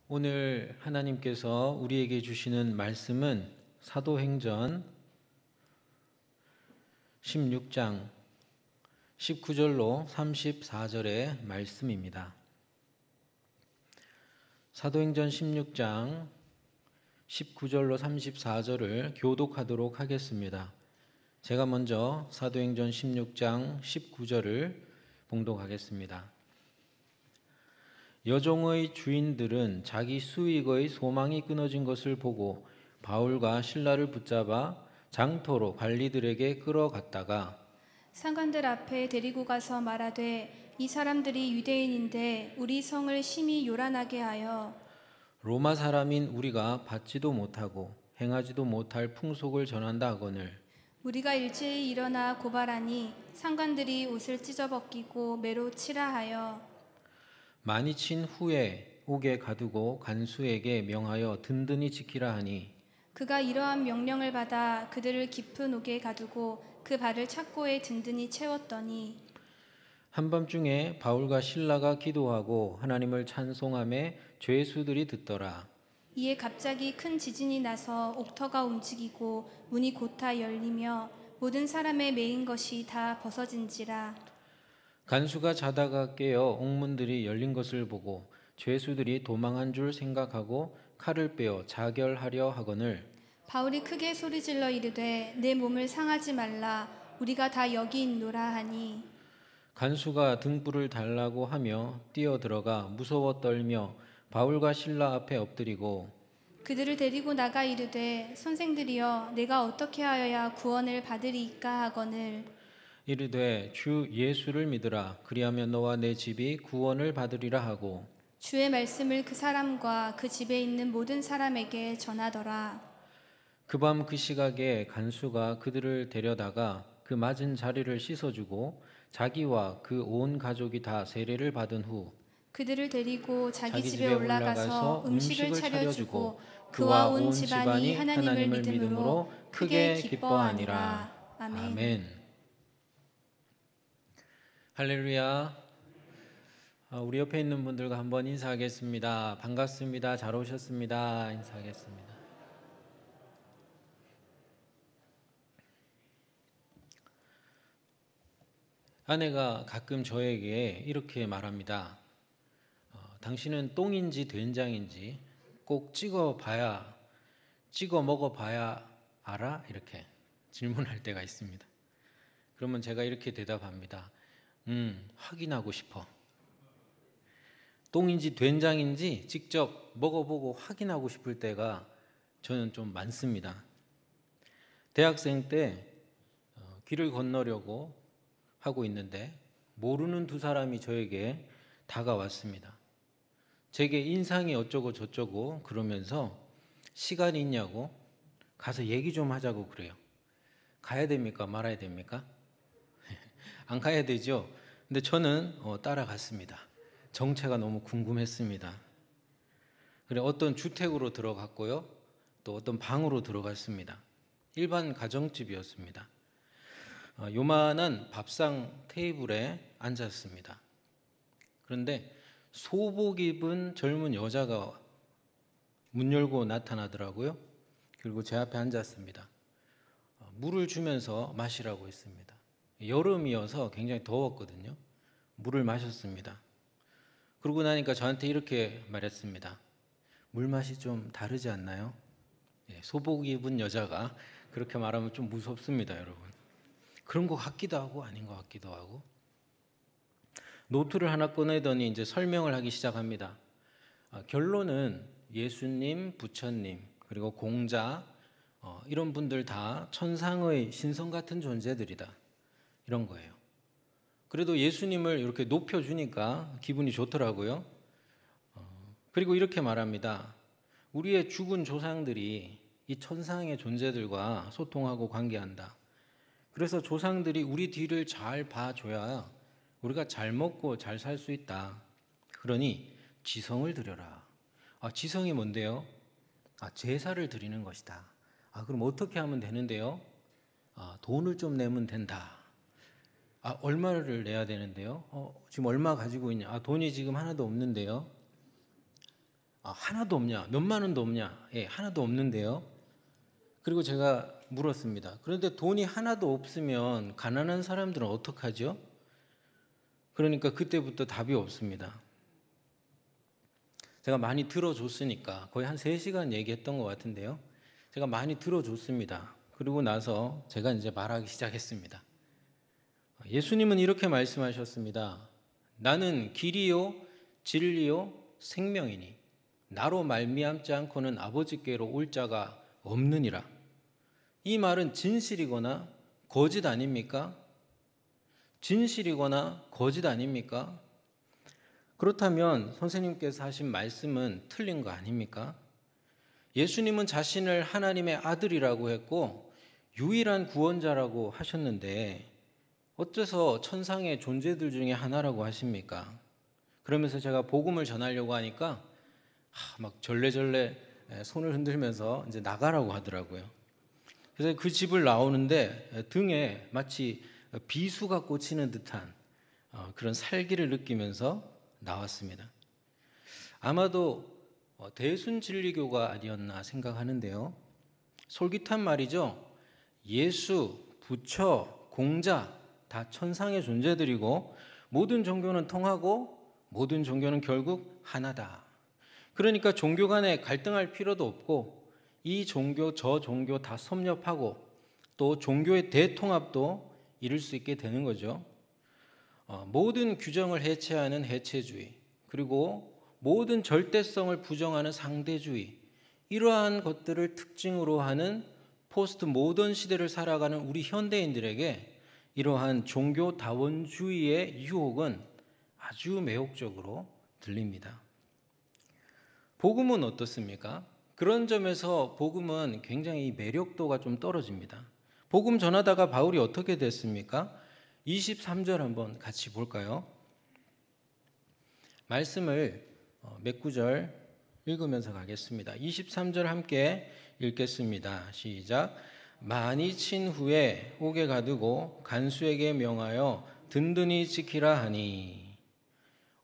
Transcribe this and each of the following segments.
오늘 하나님께서 우리에게 주시는 말씀은 사도행전 16장 19절로 34절의 말씀입니다. 사도행전 16장 19절로 34절을 교독하도록 하겠습니다. 제가 먼저 사도행전 16장 19절을 봉독하겠습니다. 여종의 주인들은 자기 수익의 소망이 끊어진 것을 보고 바울과 실라를 붙잡아 장터로 관리들에게 끌어갔다가 상관들 앞에 데리고 가서 말하되 이 사람들이 유대인인데 우리 성을 심히 요란하게 하여 로마 사람인 우리가 받지도 못하고 행하지도 못할 풍속을 전한다 하거늘 우리가 일제히 일어나 고발하니 상관들이 옷을 찢어벗기고 매로 치라 하여 많이 친 후에 옥에 가두고 간수에게 명하여 든든히 지키라 하니 그가 이러한 명령을 받아 그들을 깊은 옥에 가두고 그 발을 착고에 든든히 채웠더니 한밤중에 바울과 실라가 기도하고 하나님을 찬송하며 죄수들이 듣더라. 이에 갑자기 큰 지진이 나서 옥터가 움직이고 문이 곧다 열리며 모든 사람의 매인 것이 다 벗어진지라. 간수가 자다가 깨어 옥문들이 열린 것을 보고 죄수들이 도망한 줄 생각하고 칼을 빼어 자결하려 하거늘 바울이 크게 소리질러 이르되 내 몸을 상하지 말라 우리가 다 여기 있노라 하니 간수가 등불을 달라고 하며 뛰어들어가 무서워 떨며 바울과 실라 앞에 엎드리고 그들을 데리고 나가 이르되 선생들이여 내가 어떻게 하여야 구원을 받으리이까 하거늘 이르되 주 예수를 믿으라 그리하면 너와 내 집이 구원을 받으리라 하고 주의 말씀을 그 사람과 그 집에 있는 모든 사람에게 전하더라. 그 밤 그 시각에 간수가 그들을 데려다가 그 맞은 자리를 씻어주고 자기와 그 온 가족이 다 세례를 받은 후 그들을 데리고 자기 집에 집에 올라가서 음식을 차려주고 그와 온 집안이 하나님을 믿음으로 크게 기뻐하니라. 아멘. 아멘. 할렐루야. 우리 옆에 있는 분들과 한번 인사하겠습니다. 반갑습니다. 잘 오셨습니다. 인사하겠습니다. 아내가 가끔 저에게 이렇게 말합니다. 당신은 똥인지 된장인지 꼭 찍어 먹어봐야 알아? 이렇게 질문할 때가 있습니다. 그러면 제가 이렇게 대답합니다. 확인하고 싶어. 똥인지 된장인지 직접 먹어보고 확인하고 싶을 때가 저는 좀 많습니다. 대학생 때 길을 건너려고 하고 있는데 모르는 두 사람이 저에게 다가왔습니다. 제게 인상이 어쩌고 저쩌고 그러면서 시간이 있냐고 가서 얘기 좀 하자고 그래요. 가야 됩니까? 말아야 됩니까? 안 가야 되죠. 근데 저는 따라갔습니다. 정체가 너무 궁금했습니다. 그래 어떤 주택으로 들어갔고요. 또 어떤 방으로 들어갔습니다. 일반 가정집이었습니다. 요만한 밥상 테이블에 앉았습니다. 그런데 소복 입은 젊은 여자가 문 열고 나타나더라고요. 그리고 제 앞에 앉았습니다. 물을 주면서 마시라고 했습니다. 여름이어서 굉장히 더웠거든요. 물을 마셨습니다. 그러고 나니까 저한테 이렇게 말했습니다. 물맛이 좀 다르지 않나요? 소복 입은 여자가 그렇게 말하면 좀 무섭습니다, 여러분. 그런 것 같기도 하고 아닌 것 같기도 하고. 노트를 하나 꺼내더니 이제 설명을 하기 시작합니다. 결론은 예수님, 부처님, 그리고 공자 이런 분들 다 천상의 신성 같은 존재들이다. 이런 거예요. 그래도 예수님을 이렇게 높여주니까 기분이 좋더라고요. 그리고 이렇게 말합니다. 우리의 죽은 조상들이 이 천상의 존재들과 소통하고 관계한다. 그래서 조상들이 우리 뒤를 잘 봐줘야 우리가 잘 먹고 잘 살 수 있다. 그러니 지성을 드려라. 지성이 뭔데요? 제사를 드리는 것이다. 그럼 어떻게 하면 되는데요? 돈을 좀 내면 된다. 얼마를 내야 되는데요? 지금 얼마 가지고 있냐? 돈이 지금 하나도 없는데요? 하나도 없냐? 몇만 원도 없냐? 예, 하나도 없는데요. 그리고 제가 물었습니다. 그런데 돈이 하나도 없으면 가난한 사람들은 어떡하죠? 그러니까 그때부터 답이 없습니다. 제가 많이 들어줬으니까 거의 한 3시간 얘기했던 것 같은데요. 제가 많이 들어줬습니다. 그리고 나서 제가 이제 말하기 시작했습니다. 예수님은 이렇게 말씀하셨습니다. 나는 길이요 진리요 생명이니 나로 말미암지 않고는 아버지께로 올 자가 없느니라. 이 말은 진실이거나 거짓 아닙니까? 진실이거나 거짓 아닙니까? 그렇다면 선생님께서 하신 말씀은 틀린 거 아닙니까? 예수님은 자신을 하나님의 아들이라고 했고 유일한 구원자라고 하셨는데 어째서 천상의 존재들 중에 하나라고 하십니까? 그러면서 제가 복음을 전하려고 하니까 막 절레절레 손을 흔들면서 이제 나가라고 하더라고요. 그래서 그 집을 나오는데 등에 마치 비수가 꽂히는 듯한 그런 살기를 느끼면서 나왔습니다. 아마도 대순진리교가 아니었나 생각하는데요. 솔깃한 말이죠. 예수, 부처, 공자 다 천상의 존재들이고 모든 종교는 통하고 모든 종교는 결국 하나다. 그러니까 종교 간에 갈등할 필요도 없고 이 종교 저 종교 다 섭렵하고 또 종교의 대통합도 이룰 수 있게 되는 거죠. 모든 규정을 해체하는 해체주의 그리고 모든 절대성을 부정하는 상대주의 이러한 것들을 특징으로 하는 포스트 모던 시대를 살아가는 우리 현대인들에게 이러한 종교 다원주의의 유혹은 아주 매혹적으로 들립니다. 복음은 어떻습니까? 그런 점에서 복음은 굉장히 매력도가 좀 떨어집니다. 복음 전하다가 바울이 어떻게 됐습니까? 23절 한번 같이 볼까요? 말씀을 몇 구절 읽으면서 가겠습니다. 23절 함께 읽겠습니다. 시작. 많이 친 후에 옥에 가두고 간수에게 명하여 든든히 지키라 하니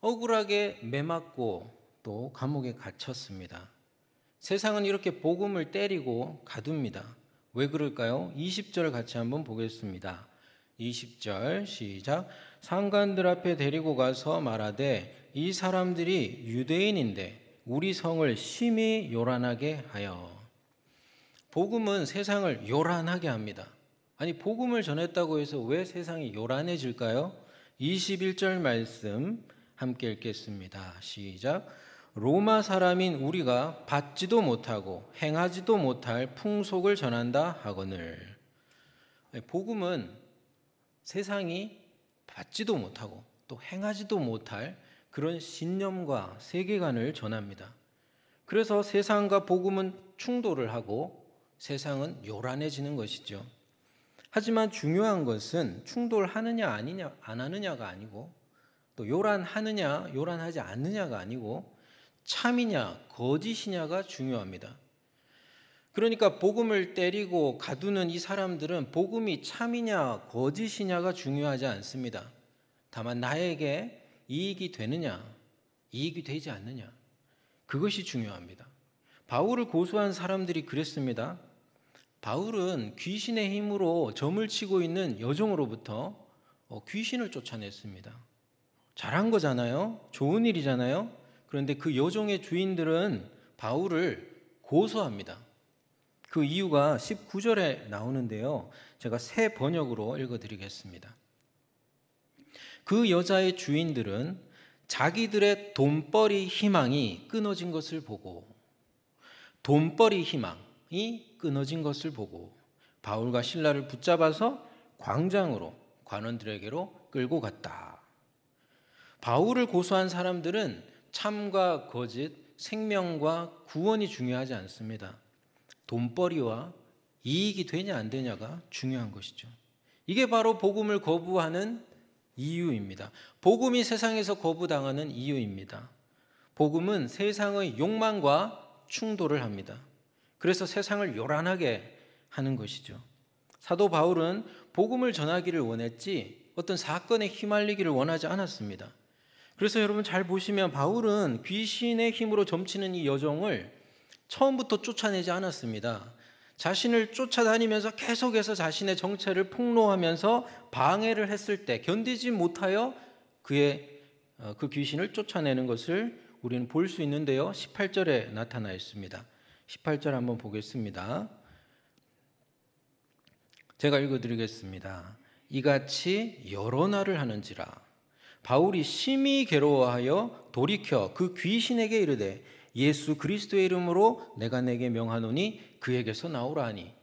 억울하게 매맞고 또 감옥에 갇혔습니다. 세상은 이렇게 복음을 때리고 가둡니다. 왜 그럴까요? 20절 같이 한번 보겠습니다. 20절 시작. 상관들 앞에 데리고 가서 말하되 이 사람들이 유대인인데 우리 성을 심히 요란하게 하여. 복음은 세상을 요란하게 합니다. 아니 복음을 전했다고 해서 왜 세상이 요란해질까요? 21절 말씀 함께 읽겠습니다. 시작. 로마 사람인 우리가 받지도 못하고 행하지도 못할 풍속을 전한다 하거늘. 복음은 세상이 받지도 못하고 또 행하지도 못할 그런 신념과 세계관을 전합니다. 그래서 세상과 복음은 충돌을 하고 세상은 요란해지는 것이죠. 하지만 중요한 것은 충돌하느냐 아니냐 안 하느냐가 아니고 또 요란하느냐 요란하지 않느냐가 아니고 참이냐 거짓이냐가 중요합니다. 그러니까 복음을 때리고 가두는 이 사람들은 복음이 참이냐 거짓이냐가 중요하지 않습니다. 다만 나에게 이익이 되느냐 이익이 되지 않느냐 그것이 중요합니다. 바울을 고소한 사람들이 그랬습니다. 바울은 귀신의 힘으로 점을 치고 있는 여종으로부터 귀신을 쫓아냈습니다. 잘한 거잖아요. 좋은 일이잖아요. 그런데 그 여종의 주인들은 바울을 고소합니다. 그 이유가 19절에 나오는데요. 제가 새 번역으로 읽어드리겠습니다. 그 여자의 주인들은 자기들의 돈벌이 희망이 끊어진 것을 보고 돈벌이 희망이 끊어진 것을 보고 바울과 실라를 붙잡아서 광장으로 관원들에게로 끌고 갔다. 바울을 고소한 사람들은 참과 거짓, 생명과 구원이 중요하지 않습니다. 돈벌이와 이익이 되냐 안 되냐가 중요한 것이죠. 이게 바로 복음을 거부하는 이유입니다. 복음이 세상에서 거부당하는 이유입니다. 복음은 세상의 욕망과 충돌을 합니다. 그래서 세상을 요란하게 하는 것이죠. 사도 바울은 복음을 전하기를 원했지 어떤 사건에 휘말리기를 원하지 않았습니다. 그래서 여러분 잘 보시면 바울은 귀신의 힘으로 점치는 이 여종을 처음부터 쫓아내지 않았습니다. 자신을 쫓아다니면서 계속해서 자신의 정체를 폭로하면서 방해를 했을 때 견디지 못하여 그 귀신을 쫓아내는 것을 우리는 볼 수 있는데요. 18절에 나타나 있습니다. 18절 한번 보겠습니다. 제가 읽어드리겠습니다. 이같이 여러 날을 하는지라 바울이 심히 괴로워하여 돌이켜 그 귀신에게 이르되 예수 그리스도의 이름으로 내가 내게 명하노니 그에게서 나오라 하니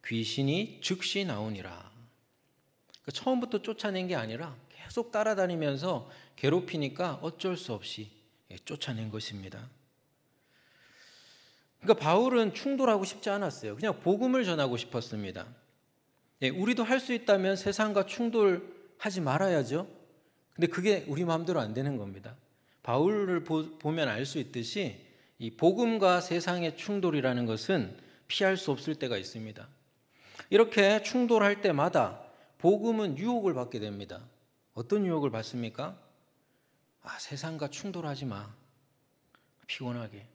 귀신이 즉시 나오니라. 그러니까 처음부터 쫓아낸 게 아니라 계속 따라다니면서 괴롭히니까 어쩔 수 없이 쫓아낸 것입니다. 그러니까 바울은 충돌하고 싶지 않았어요. 그냥 복음을 전하고 싶었습니다. 우리도 할 수 있다면 세상과 충돌하지 말아야죠. 근데 그게 우리 마음대로 안 되는 겁니다. 바울을 보면 알 수 있듯이 이 복음과 세상의 충돌이라는 것은 피할 수 없을 때가 있습니다. 이렇게 충돌할 때마다 복음은 유혹을 받게 됩니다. 어떤 유혹을 받습니까? 세상과 충돌하지 마. 피곤하게.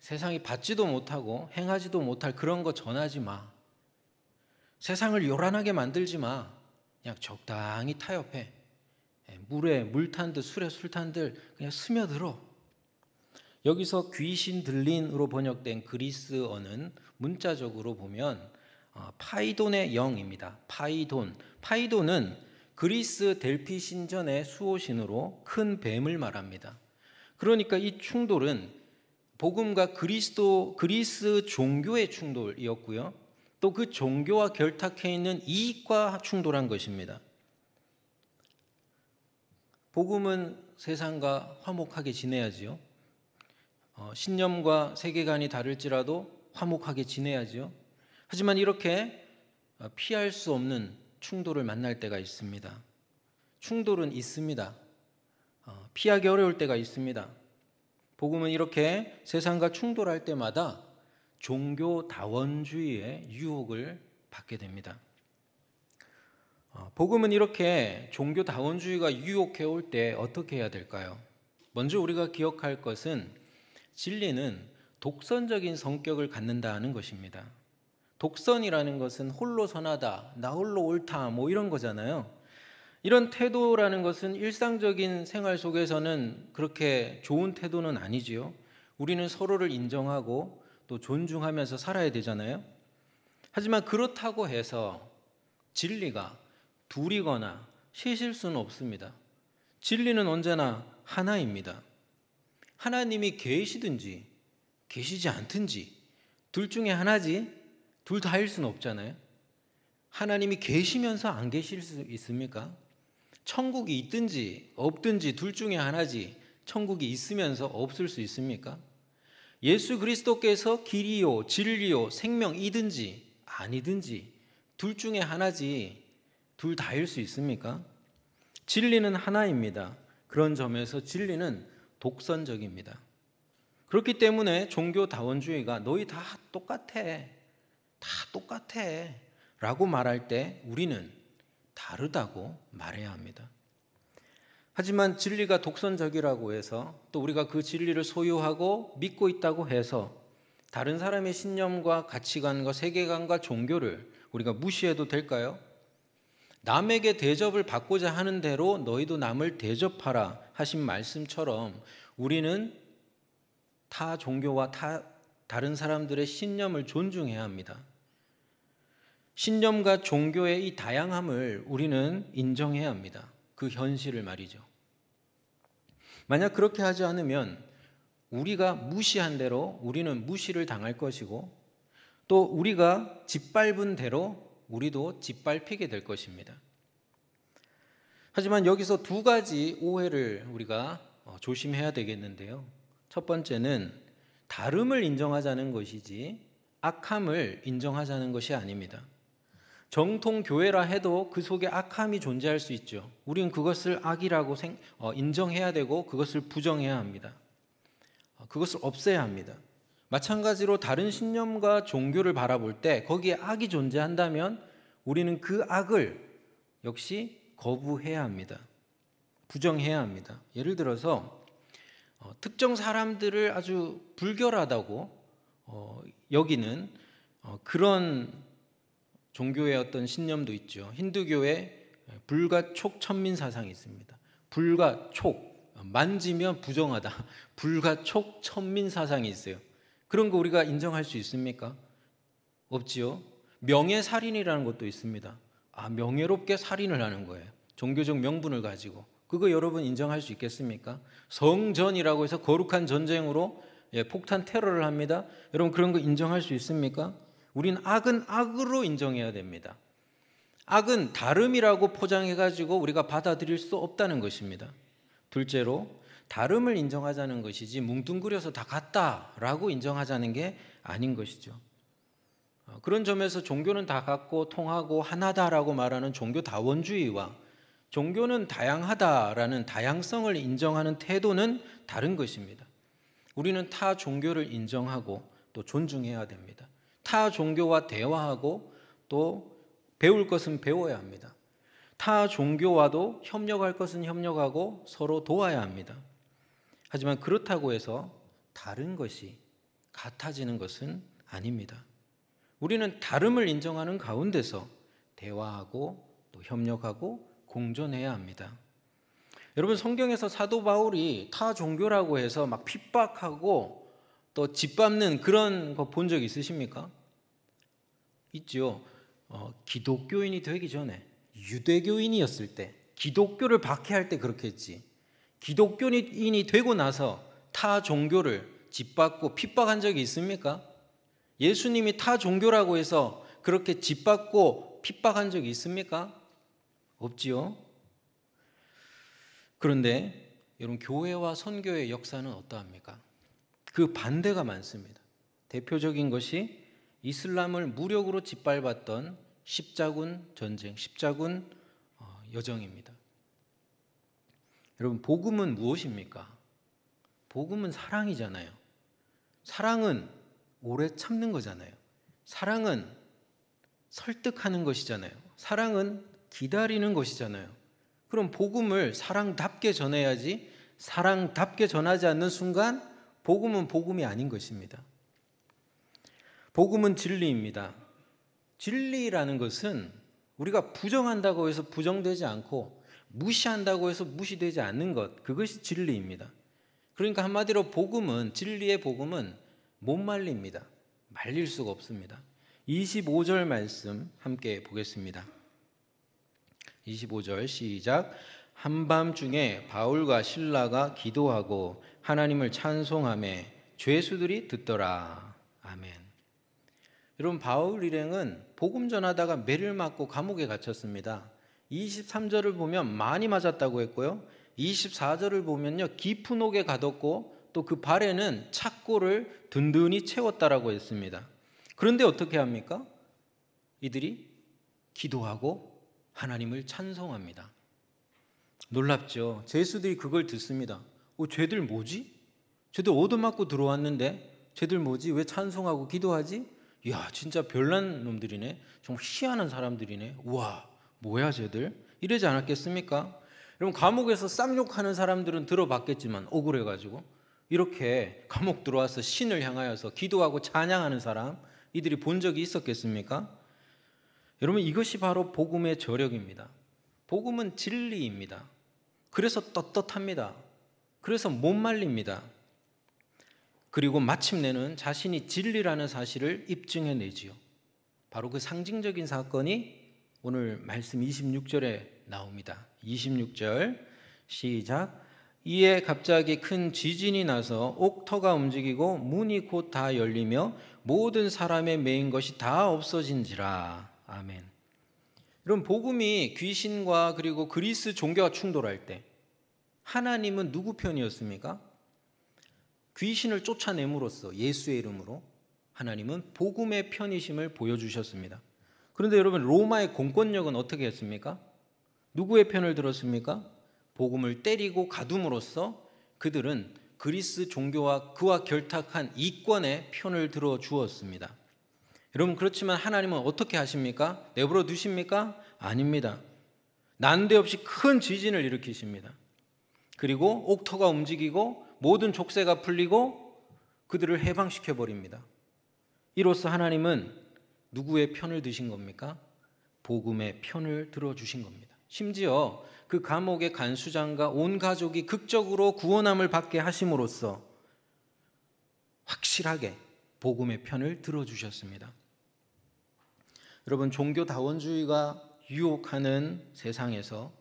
세상이 받지도 못하고 행하지도 못할 그런 거 전하지 마. 세상을 요란하게 만들지 마. 그냥 적당히 타협해. 물에 물 탄 듯 술에 술 탄 듯 그냥 스며들어. 여기서 귀신 들린으로 번역된 그리스어는 문자적으로 보면 파이돈의 영입니다. 파이돈은 그리스 델피 신전의 수호신으로 큰 뱀을 말합니다. 그러니까 이 충돌은 복음과 그리스 종교의 충돌이었고요. 또 그 종교와 결탁해 있는 이익과 충돌한 것입니다. 복음은 세상과 화목하게 지내야지요. 신념과 세계관이 다를지라도 화목하게 지내야지요. 하지만 이렇게 피할 수 없는 충돌을 만날 때가 있습니다. 충돌은 있습니다. 피하기 어려울 때가 있습니다. 복음은 이렇게 세상과 충돌할 때마다 종교다원주의의 유혹을 받게 됩니다. 복음은 이렇게 종교다원주의가 유혹해 올 때 어떻게 해야 될까요? 먼저 우리가 기억할 것은 진리는 독선적인 성격을 갖는다는 것입니다. 독선이라는 것은 홀로 선하다, 나 홀로 옳다 뭐 이런 거잖아요. 이런 태도라는 것은 일상적인 생활 속에서는 그렇게 좋은 태도는 아니지요. 우리는 서로를 인정하고 또 존중하면서 살아야 되잖아요. 하지만 그렇다고 해서 진리가 둘이거나 셋일 수는 없습니다. 진리는 언제나 하나입니다. 하나님이 계시든지 계시지 않든지 둘 중에 하나지 둘 다일 수는 없잖아요. 하나님이 계시면서 안 계실 수 있습니까? 천국이 있든지 없든지 둘 중에 하나지 천국이 있으면서 없을 수 있습니까? 예수 그리스도께서 길이요 진리요 생명이든지 아니든지 둘 중에 하나지 둘 다일 수 있습니까? 진리는 하나입니다. 그런 점에서 진리는 독선적입니다. 그렇기 때문에 종교다원주의가 너희 다 똑같아 라고 말할 때 우리는 다르다고 말해야 합니다. 하지만 진리가 독선적이라고 해서 또 우리가 그 진리를 소유하고 믿고 있다고 해서 다른 사람의 신념과 가치관과 세계관과 종교를 우리가 무시해도 될까요? 남에게 대접을 받고자 하는 대로 너희도 남을 대접하라 하신 말씀처럼 우리는 타 종교와 다른 사람들의 신념을 존중해야 합니다. 신념과 종교의 이 다양함을 우리는 인정해야 합니다. 그 현실을 말이죠. 만약 그렇게 하지 않으면 우리가 무시한 대로 우리는 무시를 당할 것이고 또 우리가 짓밟은 대로 우리도 짓밟히게 될 것입니다. 하지만 여기서 두 가지 오해를 우리가 조심해야 되겠는데요. 첫 번째는 다름을 인정하자는 것이지 악함을 인정하자는 것이 아닙니다. 정통 교회라 해도 그 속에 악함이 존재할 수 있죠. 우리는 그것을 악이라고 인정해야 되고 그것을 부정해야 합니다. 그것을 없애야 합니다. 마찬가지로 다른 신념과 종교를 바라볼 때 거기에 악이 존재한다면 우리는 그 악을 역시 거부해야 합니다. 부정해야 합니다. 예를 들어서 특정 사람들을 아주 불결하다고 여기는 그런 종교의 어떤 신념도 있죠. 힌두교의 불가촉 천민 사상이 있습니다. 불가촉, 만지면 부정하다. 불가촉 천민 사상이 있어요. 그런 거 우리가 인정할 수 있습니까? 없지요. 명예살인이라는 것도 있습니다. 명예롭게 살인을 하는 거예요. 종교적 명분을 가지고. 그거 여러분 인정할 수 있겠습니까? 성전이라고 해서 거룩한 전쟁으로 폭탄 테러를 합니다. 여러분 그런 거 인정할 수 있습니까? 우린 악은 악으로 인정해야 됩니다. 악은 다름이라고 포장해가지고 우리가 받아들일 수 없다는 것입니다. 둘째로 다름을 인정하자는 것이지 뭉뚱그려서 다 같다라고 인정하자는 게 아닌 것이죠. 그런 점에서 종교는 다 같고 통하고 하나다라고 말하는 종교다원주의와 종교는 다양하다라는 다양성을 인정하는 태도는 다른 것입니다. 우리는 타 종교를 인정하고 또 존중해야 됩니다. 타 종교와 대화하고 또 배울 것은 배워야 합니다. 타 종교와도 협력할 것은 협력하고 서로 도와야 합니다. 하지만 그렇다고 해서 다른 것이 같아지는 것은 아닙니다. 우리는 다름을 인정하는 가운데서 대화하고 또 협력하고 공존해야 합니다. 여러분 성경에서 사도 바울이 타 종교라고 해서 막 핍박하고 또 짓밟는 그런 거 본 적 있으십니까? 있죠. 기독교인이 되기 전에 유대교인이었을 때 기독교를 박해할 때 그렇게 했지. 기독교인이 되고 나서 타 종교를 짓밟고 핍박한 적이 있습니까? 예수님이 타 종교라고 해서 그렇게 짓밟고 핍박한 적이 있습니까? 없지요. 그런데 여러분 교회와 선교의 역사는 어떠합니까? 그 반대가 많습니다. 대표적인 것이 이슬람을 무력으로 짓밟았던 십자군 전쟁, 십자군 여정입니다. 여러분 복음은 무엇입니까? 복음은 사랑이잖아요. 사랑은 오래 참는 거잖아요. 사랑은 설득하는 것이잖아요. 사랑은 기다리는 것이잖아요. 그럼 복음을 사랑답게 전해야지 사랑답게 전하지 않는 순간 복음은 복음이 아닌 것입니다. 복음은 진리입니다. 진리라는 것은 우리가 부정한다고 해서 부정되지 않고 무시한다고 해서 무시되지 않는 것, 그것이 진리입니다. 그러니까 한마디로 복음은, 진리의 복음은 못 말립니다. 말릴 수가 없습니다. 25절 말씀 함께 보겠습니다. 25절 시작. 한밤중에 바울과 실라가 기도하고 하나님을 찬송하며 죄수들이 듣더라. 아멘. 여러분 바울 일행은 복음 전하다가 매를 맞고 감옥에 갇혔습니다. 23절을 보면 많이 맞았다고 했고요. 24절을 보면요 깊은 옥에 가뒀고 또 그 발에는 착고를 든든히 채웠다라고 했습니다. 그런데 어떻게 합니까? 이들이 기도하고 하나님을 찬송합니다. 놀랍죠. 죄수들이 그걸 듣습니다. 쟤들 뭐지? 쟤들 얻어맞고 들어왔는데 쟤들 뭐지? 왜 찬송하고 기도하지? 이야 진짜 별난 놈들이네. 정말 희한한 사람들이네. 우와 뭐야 쟤들? 이러지 않았겠습니까? 여러분 감옥에서 쌍욕하는 사람들은 들어봤겠지만 억울해가지고 이렇게 감옥 들어와서 신을 향하여서 기도하고 찬양하는 사람 이들이 본 적이 있었겠습니까? 여러분 이것이 바로 복음의 저력입니다. 복음은 진리입니다. 그래서 떳떳합니다. 그래서 못 말립니다. 그리고 마침내는 자신이 진리라는 사실을 입증해내지요. 바로 그 상징적인 사건이 오늘 말씀 26절에 나옵니다. 26절 시작. 이에 갑자기 큰 지진이 나서 옥터가 움직이고 문이 곧 다 열리며 모든 사람의 매인 것이 다 없어진지라. 아멘. 여러분 복음이 귀신과 그리고 그리스 종교와 충돌할 때 하나님은 누구 편이었습니까? 귀신을 쫓아냄으로써 예수의 이름으로 하나님은 복음의 편이심을 보여주셨습니다. 그런데 여러분 로마의 공권력은 어떻게 했습니까? 누구의 편을 들었습니까? 복음을 때리고 가둠으로써 그들은 그리스 종교와 그와 결탁한 이권의 편을 들어 주었습니다. 여러분 그렇지만 하나님은 어떻게 하십니까? 내버려 두십니까? 아닙니다. 난데없이 큰 지진을 일으키십니다. 그리고 옥토가 움직이고 모든 족쇄가 풀리고 그들을 해방시켜 버립니다. 이로써 하나님은 누구의 편을 드신 겁니까? 복음의 편을 들어주신 겁니다. 심지어 그 감옥의 간수장과 온 가족이 극적으로 구원함을 받게 하심으로써 확실하게 복음의 편을 들어주셨습니다. 여러분, 종교다원주의가 유혹하는 세상에서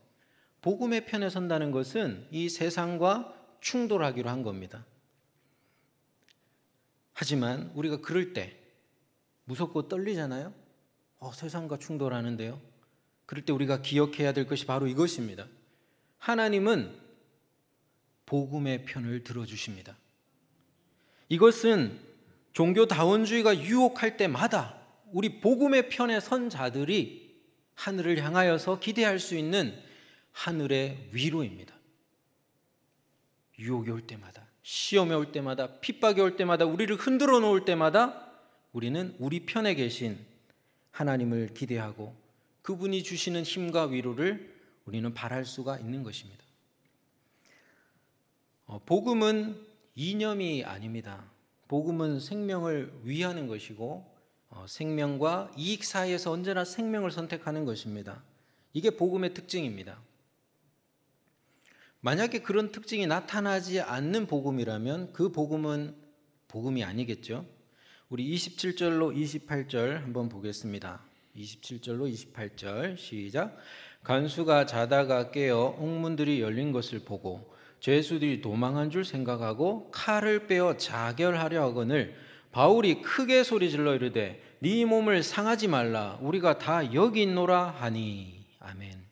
복음의 편에 선다는 것은 이 세상과 충돌하기로 한 겁니다. 하지만 우리가 그럴 때 무섭고 떨리잖아요. 세상과 충돌하는데요. 그럴 때 우리가 기억해야 될 것이 바로 이것입니다. 하나님은 복음의 편을 들어주십니다. 이것은 종교다원주의가 유혹할 때마다 우리 복음의 편에 선 자들이 하늘을 향하여서 기대할 수 있는 하늘의 위로입니다. 유혹이 올 때마다, 시험이 올 때마다, 핍박이 올 때마다, 우리를 흔들어 놓을 때마다 우리는 우리 편에 계신 하나님을 기대하고 그분이 주시는 힘과 위로를 우리는 바랄 수가 있는 것입니다. 복음은 이념이 아닙니다. 복음은 생명을 위하는 것이고 생명과 이익 사이에서 언제나 생명을 선택하는 것입니다. 이게 복음의 특징입니다. 만약에 그런 특징이 나타나지 않는 복음이라면 그 복음은 복음이 아니겠죠. 우리 27절로 28절 한번 보겠습니다. 27절로 28절 시작. 간수가 자다가 깨어 옥문들이 열린 것을 보고 죄수들이 도망한 줄 생각하고 칼을 빼어 자결하려 하거늘 바울이 크게 소리질러 이르되 네 몸을 상하지 말라 우리가 다 여기 있노라 하니. 아멘.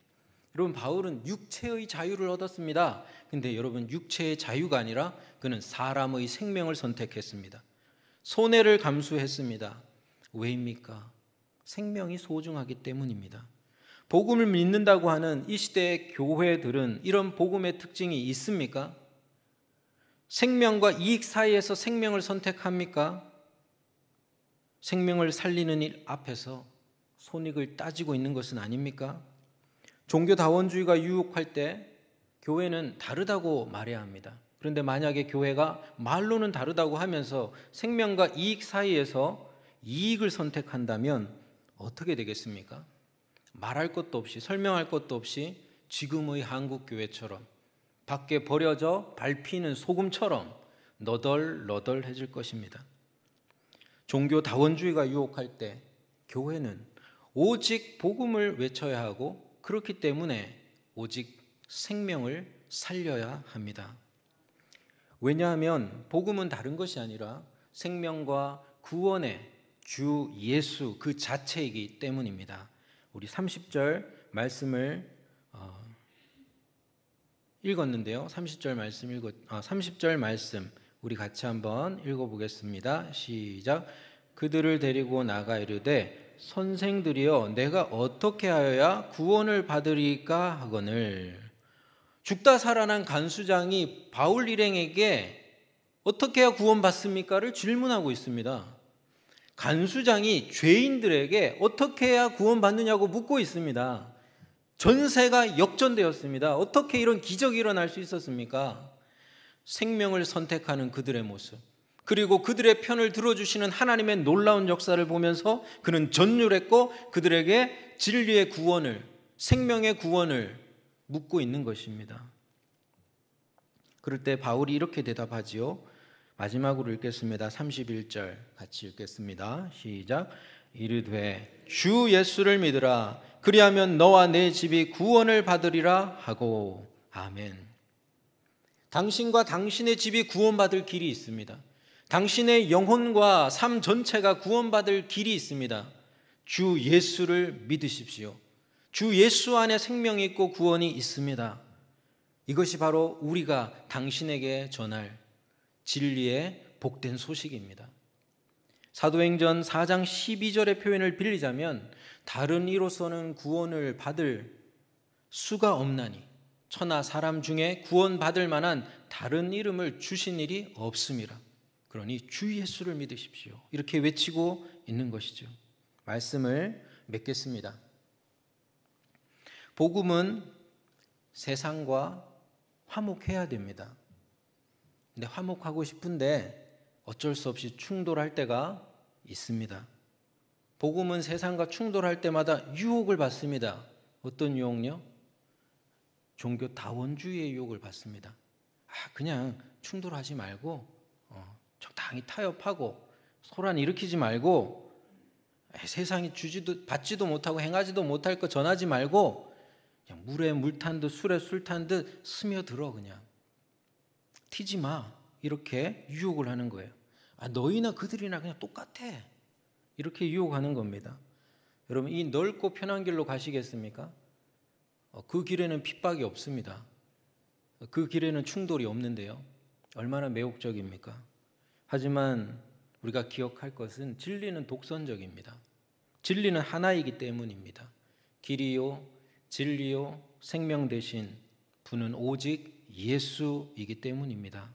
여러분, 바울은 육체의 자유를 얻었습니다. 근데 여러분, 육체의 자유가 아니라 그는 사람의 생명을 선택했습니다. 손해를 감수했습니다. 왜입니까? 생명이 소중하기 때문입니다. 복음을 믿는다고 하는 이 시대의 교회들은 이런 복음의 특징이 있습니까? 생명과 이익 사이에서 생명을 선택합니까? 생명을 살리는 일 앞에서 손익을 따지고 있는 것은 아닙니까? 종교다원주의가 유혹할 때 교회는 다르다고 말해야 합니다. 그런데 만약에 교회가 말로는 다르다고 하면서 생명과 이익 사이에서 이익을 선택한다면 어떻게 되겠습니까? 말할 것도 없이 설명할 것도 없이 지금의 한국교회처럼 밖에 버려져 밟히는 소금처럼 너덜너덜해질 것입니다. 종교다원주의가 유혹할 때 교회는 오직 복음을 외쳐야 하고 그렇기 때문에 오직 생명을 살려야 합니다. 왜냐하면 복음은 다른 것이 아니라 생명과 구원의 주 예수 그 자체이기 때문입니다. 우리 30절 말씀을 읽었는데요. 30절 말씀 우리 같이 한번 읽어보겠습니다. 시작. 그들을 데리고 나가 이르되 선생들이여 내가 어떻게 하여야 구원을 받으리까 하거늘. 죽다 살아난 간수장이 바울 일행에게 어떻게 해야 구원받습니까를 질문하고 있습니다. 간수장이 죄인들에게 어떻게 해야 구원받느냐고 묻고 있습니다. 전세가 역전되었습니다. 어떻게 이런 기적이 일어날 수 있었습니까? 생명을 선택하는 그들의 모습, 그리고 그들의 편을 들어주시는 하나님의 놀라운 역사를 보면서 그는 전율했고 그들에게 진리의 구원을, 생명의 구원을 묻고 있는 것입니다. 그럴 때 바울이 이렇게 대답하지요. 마지막으로 읽겠습니다. 31절 같이 읽겠습니다. 시작. 이르되 주 예수를 믿으라 그리하면 너와 내 집이 구원을 받으리라 하고. 아멘. 당신과 당신의 집이 구원받을 길이 있습니다. 당신의 영혼과 삶 전체가 구원받을 길이 있습니다. 주 예수를 믿으십시오. 주 예수 안에 생명이 있고 구원이 있습니다. 이것이 바로 우리가 당신에게 전할 진리의 복된 소식입니다. 사도행전 4장 12절의 표현을 빌리자면 다른 이로서는 구원을 받을 수가 없나니 천하 사람 중에 구원받을 만한 다른 이름을 주신 일이 없음이라. 그러니 주 예수를 믿으십시오. 이렇게 외치고 있는 것이죠. 말씀을 맺겠습니다. 복음은 세상과 화목해야 됩니다. 근데 화목하고 싶은데 어쩔 수 없이 충돌할 때가 있습니다. 복음은 세상과 충돌할 때마다 유혹을 받습니다. 어떤 유혹요? 종교 다원주의의 유혹을 받습니다. 그냥 충돌하지 말고 적당히 타협하고 소란 일으키지 말고 세상이 받지도 못하고 행하지도 못할 거 전하지 말고 그냥 물에 물 탄 듯 술에 술 탄 듯 스며들어. 그냥 튀지 마. 이렇게 유혹을 하는 거예요. 너희나 그들이나 그냥 똑같아. 이렇게 유혹하는 겁니다. 여러분, 이 넓고 편한 길로 가시겠습니까? 그 길에는 핍박이 없습니다. 그 길에는 충돌이 없는데요. 얼마나 매혹적입니까? 하지만 우리가 기억할 것은 진리는 독선적입니다. 진리는 하나이기 때문입니다. 길이요, 진리요, 생명 되신 분은 오직 예수이기 때문입니다.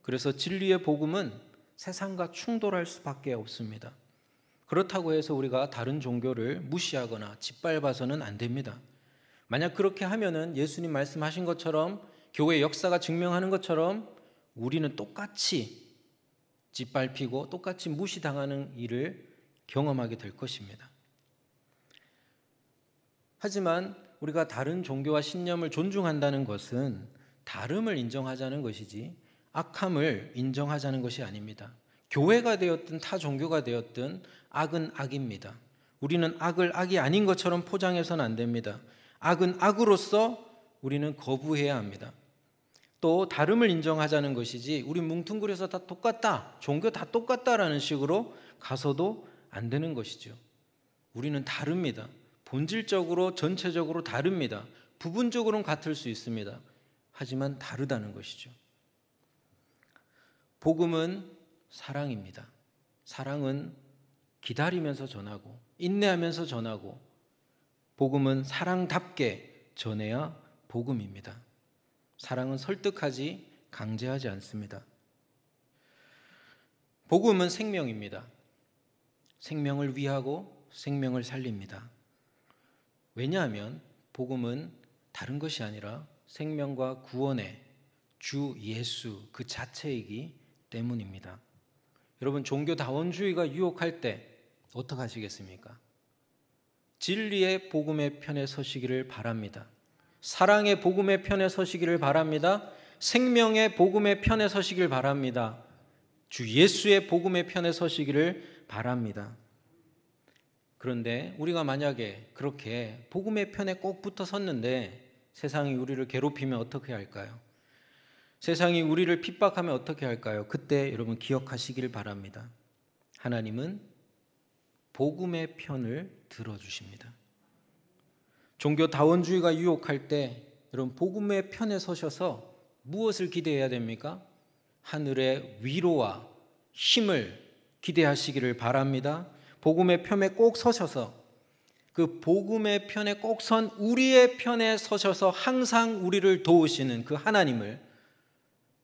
그래서 진리의 복음은 세상과 충돌할 수밖에 없습니다. 그렇다고 해서 우리가 다른 종교를 무시하거나 짓밟아서는 안 됩니다. 만약 그렇게 하면은 예수님 말씀하신 것처럼 교회 역사가 증명하는 것처럼 우리는 똑같이 짓밟히고 똑같이 무시당하는 일을 경험하게 될 것입니다. 하지만 우리가 다른 종교와 신념을 존중한다는 것은 다름을 인정하자는 것이지 악함을 인정하자는 것이 아닙니다. 교회가 되었든 타 종교가 되었든 악은 악입니다. 우리는 악을 악이 아닌 것처럼 포장해서는 안 됩니다. 악은 악으로서 우리는 거부해야 합니다. 또 다름을 인정하자는 것이지 우리 뭉뚱그려서 다 똑같다, 종교 다 똑같다라는 식으로 가서도 안 되는 것이죠. 우리는 다릅니다. 본질적으로 전체적으로 다릅니다. 부분적으로는 같을 수 있습니다. 하지만 다르다는 것이죠. 복음은 사랑입니다. 사랑은 기다리면서 전하고 인내하면서 전하고 복음은 사랑답게 전해야 복음입니다. 사랑은 설득하지 강제하지 않습니다. 복음은 생명입니다. 생명을 위하고 생명을 살립니다. 왜냐하면 복음은 다른 것이 아니라 생명과 구원의 주 예수 그 자체이기 때문입니다. 여러분, 종교 다원주의가 유혹할 때 어떻게 하시겠습니까? 진리의 복음의 편에 서시기를 바랍니다. 사랑의 복음의 편에 서시기를 바랍니다. 생명의 복음의 편에 서시기를 바랍니다. 주 예수의 복음의 편에 서시기를 바랍니다. 그런데 우리가 만약에 그렇게 복음의 편에 꼭 붙어 섰는데 세상이 우리를 괴롭히면 어떻게 할까요? 세상이 우리를 핍박하면 어떻게 할까요? 그때 여러분 기억하시길 바랍니다. 하나님은 복음의 편을 들어주십니다. 종교 다원주의가 유혹할 때 여러분 복음의 편에 서셔서 무엇을 기대해야 됩니까? 하늘의 위로와 힘을 기대하시기를 바랍니다. 복음의 편에 꼭 서셔서 그 복음의 편에 꼭 선 우리의 편에 서셔서 항상 우리를 도우시는 그 하나님을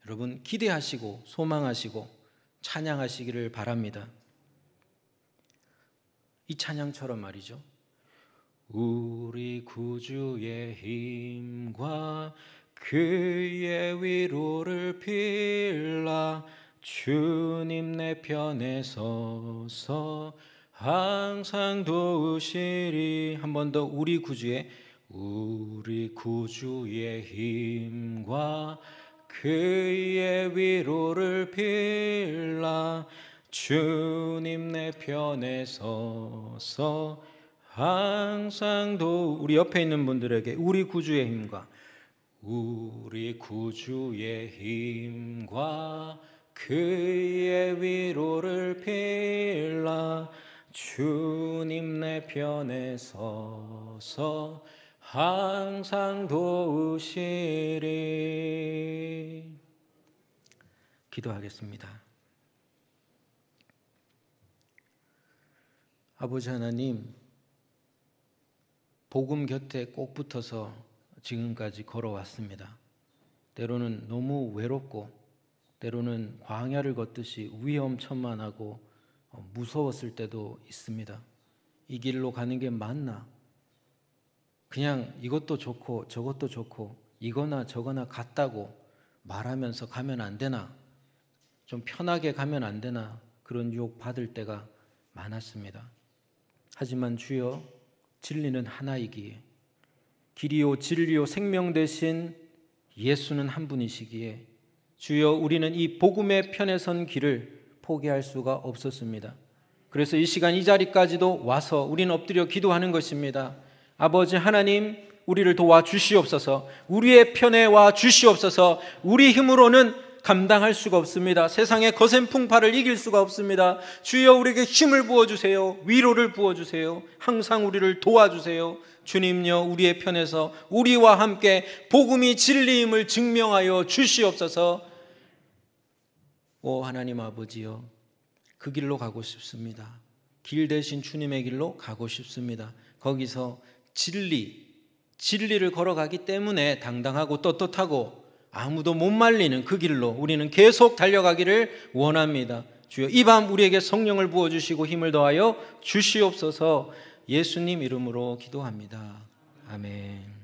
여러분 기대하시고 소망하시고 찬양하시기를 바랍니다. 이 찬양처럼 말이죠. 우리 구주의 힘과 그의 위로를 빌라 주님 내 편에 서서 항상 도우시리. 한 번 더 우리 구주의 힘과 그의 위로를 빌라 주님 내 편에 서서 항상 우리 옆에 있는 분들에게 우리 구주의 힘과 그의 위로를 빌라 주님 내 편에 서서 항상 도우시리. 기도하겠습니다. 아버지 하나님, 복음 곁에 꼭 붙어서 지금까지 걸어왔습니다. 때로는 너무 외롭고 때로는 광야를 걷듯이 위험천만하고 무서웠을 때도 있습니다. 이 길로 가는 게 맞나? 그냥 이것도 좋고 저것도 좋고 이거나 저거나 같다고 말하면서 가면 안 되나? 좀 편하게 가면 안 되나? 그런 유혹 받을 때가 많았습니다. 하지만 주여, 진리는 하나이기에, 길이요 진리요 생명 되신 예수는 한 분이시기에 주여, 우리는 이 복음의 편에 선 길을 포기할 수가 없었습니다. 그래서 이 시간 이 자리까지도 와서 우리는 엎드려 기도하는 것입니다. 아버지 하나님, 우리를 도와주시옵소서. 우리의 편에 와 주시옵소서. 우리 힘으로는 감당할 수가 없습니다. 세상의 거센 풍파를 이길 수가 없습니다. 주여, 우리에게 힘을 부어주세요. 위로를 부어주세요. 항상 우리를 도와주세요. 주님요, 우리의 편에서 우리와 함께 복음이 진리임을 증명하여 주시옵소서. 오 하나님 아버지요, 그 길로 가고 싶습니다. 길 대신 주님의 길로 가고 싶습니다. 거기서 진리를 걸어가기 때문에 당당하고 떳떳하고 아무도 못 말리는 그 길로 우리는 계속 달려가기를 원합니다. 주여, 이 밤 우리에게 성령을 부어주시고 힘을 더하여 주시옵소서. 예수님 이름으로 기도합니다. 아멘.